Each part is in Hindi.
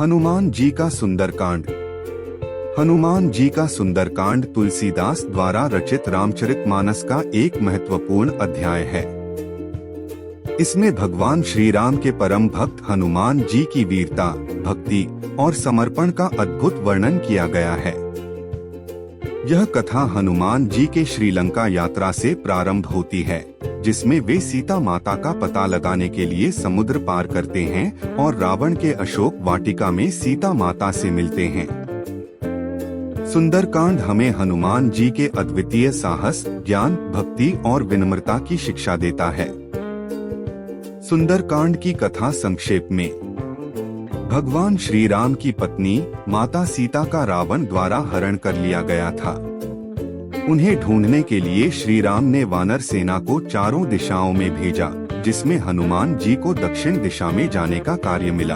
हनुमान जी का सुंदरकांड। हनुमान जी का सुंदरकांड तुलसीदास द्वारा रचित रामचरितमानस का एक महत्वपूर्ण अध्याय है। इसमें भगवान श्री राम के परम भक्त हनुमान जी की वीरता, भक्ति और समर्पण का अद्भुत वर्णन किया गया है। यह कथा हनुमान जी के श्रीलंका यात्रा से प्रारंभ होती है, जिसमें वे सीता माता का पता लगाने के लिए समुद्र पार करते हैं और रावण के अशोक वाटिका में सीता माता से मिलते हैं। सुंदरकांड हमें हनुमान जी के अद्वितीय साहस, ज्ञान, भक्ति और विनम्रता की शिक्षा देता है। सुंदरकांड की कथा संक्षेप में। भगवान श्री राम की पत्नी माता सीता का रावण द्वारा हरण कर लिया गया था। उन्हें ढूंढने के लिए श्री राम ने वानर सेना को चारों दिशाओं में भेजा, जिसमें हनुमान जी को दक्षिण दिशा में जाने का कार्य मिला।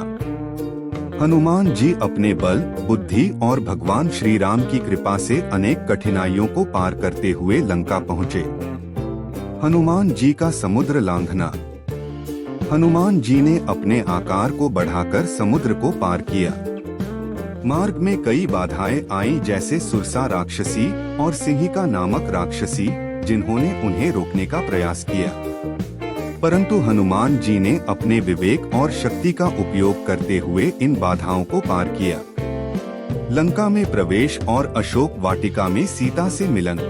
हनुमान जी अपने बल, बुद्धि और भगवान श्री राम की कृपा से अनेक कठिनाइयों को पार करते हुए लंका पहुँचे। हनुमान जी का समुद्र लांघना। हनुमान जी ने अपने आकार को बढ़ाकर समुद्र को पार किया। मार्ग में कई बाधाएं आईं, जैसे सुरसा राक्षसी और सिंहिका नामक राक्षसी, जिन्होंने उन्हें रोकने का प्रयास किया। परंतु हनुमान जी ने अपने विवेक और शक्ति का उपयोग करते हुए इन बाधाओं को पार किया। लंका में प्रवेश और अशोक वाटिका में सीता से मिलन।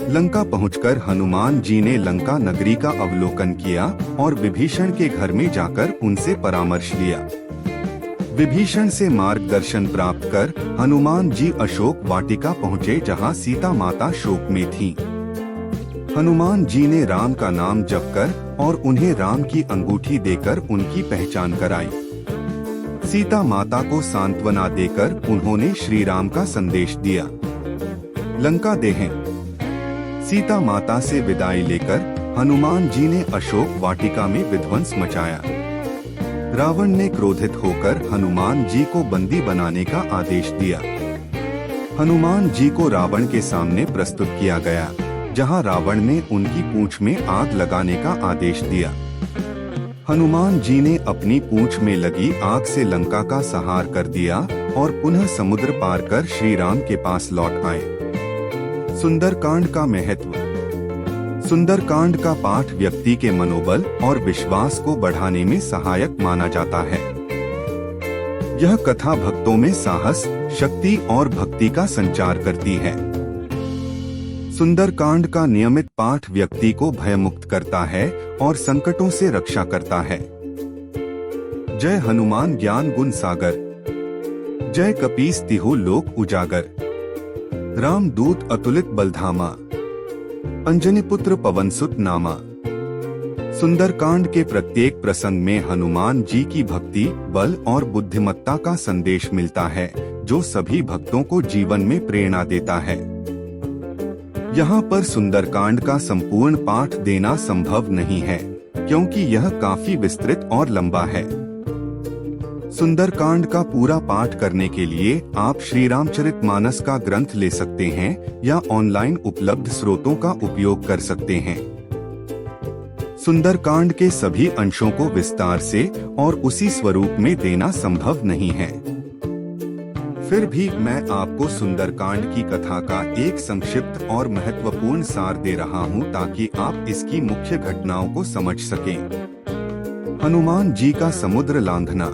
लंका पहुंचकर हनुमान जी ने लंका नगरी का अवलोकन किया और विभीषण के घर में जाकर उनसे परामर्श लिया। विभीषण से मार्गदर्शन प्राप्त कर हनुमान जी अशोक वाटिका पहुँचे, जहाँ सीता माता शोक में थीं। हनुमान जी ने राम का नाम जप कर और उन्हें राम की अंगूठी देकर उनकी पहचान कराई। सीता माता को सांत्वना देकर उन्होंने श्री राम का संदेश दिया। लंका देहन। सीता माता से विदाई लेकर हनुमान जी ने अशोक वाटिका में विध्वंस मचाया। रावण ने क्रोधित होकर हनुमान जी को बंदी बनाने का आदेश दिया। हनुमान जी को रावण के सामने प्रस्तुत किया गया, जहां रावण ने उनकी पूंछ में आग लगाने का आदेश दिया। हनुमान जी ने अपनी पूंछ में लगी आग से लंका का संहार कर दिया और पुनः समुद्र पार कर श्री राम के पास लौट आए। सुंदरकांड का महत्व। सुंदरकांड का पाठ व्यक्ति के मनोबल और विश्वास को बढ़ाने में सहायक माना जाता है। यह कथा भक्तों में साहस, शक्ति और भक्ति का संचार करती है। सुंदरकांड का नियमित पाठ व्यक्ति को भयमुक्त करता है और संकटों से रक्षा करता है। जय हनुमान ज्ञान गुण सागर। जय कपीस तिहु लोक उजागर। राम दूत अतुलित बलधामा। अंजनी पुत्र पवन सुत नामा। सुंदरकांड के प्रत्येक प्रसंग में हनुमान जी की भक्ति, बल और बुद्धिमत्ता का संदेश मिलता है, जो सभी भक्तों को जीवन में प्रेरणा देता है। यहाँ पर सुंदरकांड का संपूर्ण पाठ देना संभव नहीं है, क्योंकि यह काफी विस्तृत और लंबा है। सुंदरकांड का पूरा पाठ करने के लिए आप श्री रामचरितमानस का ग्रंथ ले सकते हैं या ऑनलाइन उपलब्ध स्रोतों का उपयोग कर सकते हैं। सुंदरकांड के सभी अंशों को विस्तार से और उसी स्वरूप में देना संभव नहीं है। फिर भी मैं आपको सुंदरकांड की कथा का एक संक्षिप्त और महत्वपूर्ण सार दे रहा हूं, ताकि आप इसकी मुख्य घटनाओं को समझ सकें। हनुमान जी का समुद्र लांघना।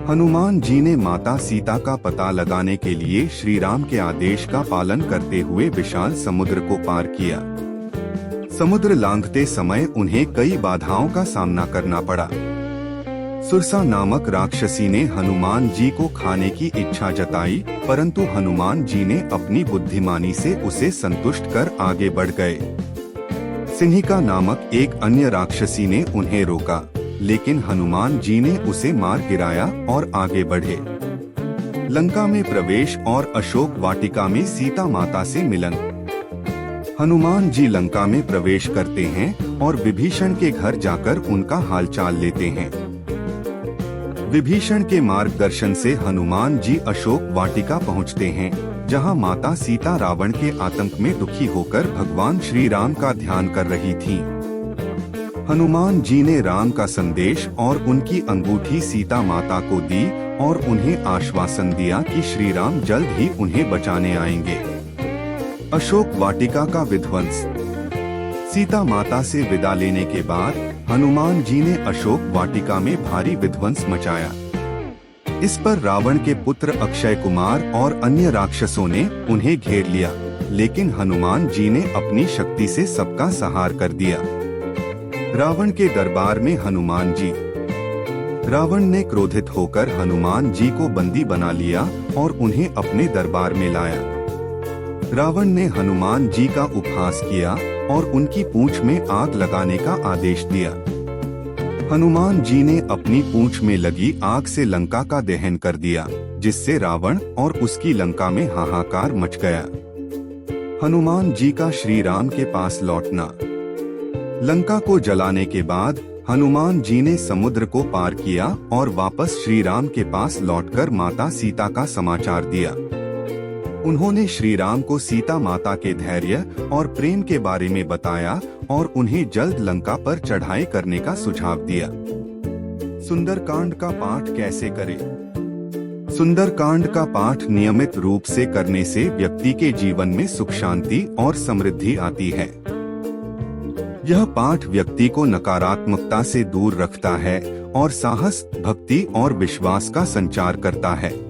हनुमान जी ने माता सीता का पता लगाने के लिए श्री राम के आदेश का पालन करते हुए विशाल समुद्र को पार किया। समुद्र लांघते समय उन्हें कई बाधाओं का सामना करना पड़ा। सुरसा नामक राक्षसी ने हनुमान जी को खाने की इच्छा जताई, परंतु हनुमान जी ने अपनी बुद्धिमानी से उसे संतुष्ट कर आगे बढ़ गए। सिंहिका नामक एक अन्य राक्षसी ने उन्हें रोका, लेकिन हनुमान जी ने उसे मार गिराया और आगे बढ़े। लंका में प्रवेश और अशोक वाटिका में सीता माता से मिलन। हनुमान जी लंका में प्रवेश करते हैं और विभीषण के घर जाकर उनका हालचाल लेते हैं। विभीषण के मार्गदर्शन से हनुमान जी अशोक वाटिका पहुंचते हैं, जहां माता सीता रावण के आतंक में दुखी होकर भगवान श्री राम का ध्यान कर रही थीं। हनुमान जी ने राम का संदेश और उनकी अंगूठी सीता माता को दी और उन्हें आश्वासन दिया कि श्री राम जल्द ही उन्हें बचाने आएंगे। अशोक वाटिका का विध्वंस। सीता माता से विदा लेने के बाद हनुमान जी ने अशोक वाटिका में भारी विध्वंस मचाया। इस पर रावण के पुत्र अक्षय कुमार और अन्य राक्षसों ने उन्हें घेर लिया, लेकिन हनुमान जी ने अपनी शक्ति से सबका संहार कर दिया। रावण के दरबार में हनुमान जी। रावण ने क्रोधित होकर हनुमान जी को बंदी बना लिया और उन्हें अपने दरबार में लाया। रावण ने हनुमान जी का उपहास किया और उनकी पूंछ में आग लगाने का आदेश दिया। हनुमान जी ने अपनी पूंछ में लगी आग से लंका का दहन कर दिया, जिससे रावण और उसकी लंका में हाहाकार मच गया। हनुमान जी का श्री राम के पास लौटना। लंका को जलाने के बाद हनुमान जी ने समुद्र को पार किया और वापस श्री राम के पास लौटकर माता सीता का समाचार दिया। उन्होंने श्री राम को सीता माता के धैर्य और प्रेम के बारे में बताया और उन्हें जल्द लंका पर चढ़ाई करने का सुझाव दिया। सुंदरकांड का पाठ कैसे करें? सुंदरकांड का पाठ नियमित रूप से करने से व्यक्ति के जीवन में सुख शांति और समृद्धि आती है। यह पाठ व्यक्ति को नकारात्मकता से दूर रखता है और साहस, भक्ति और विश्वास का संचार करता है।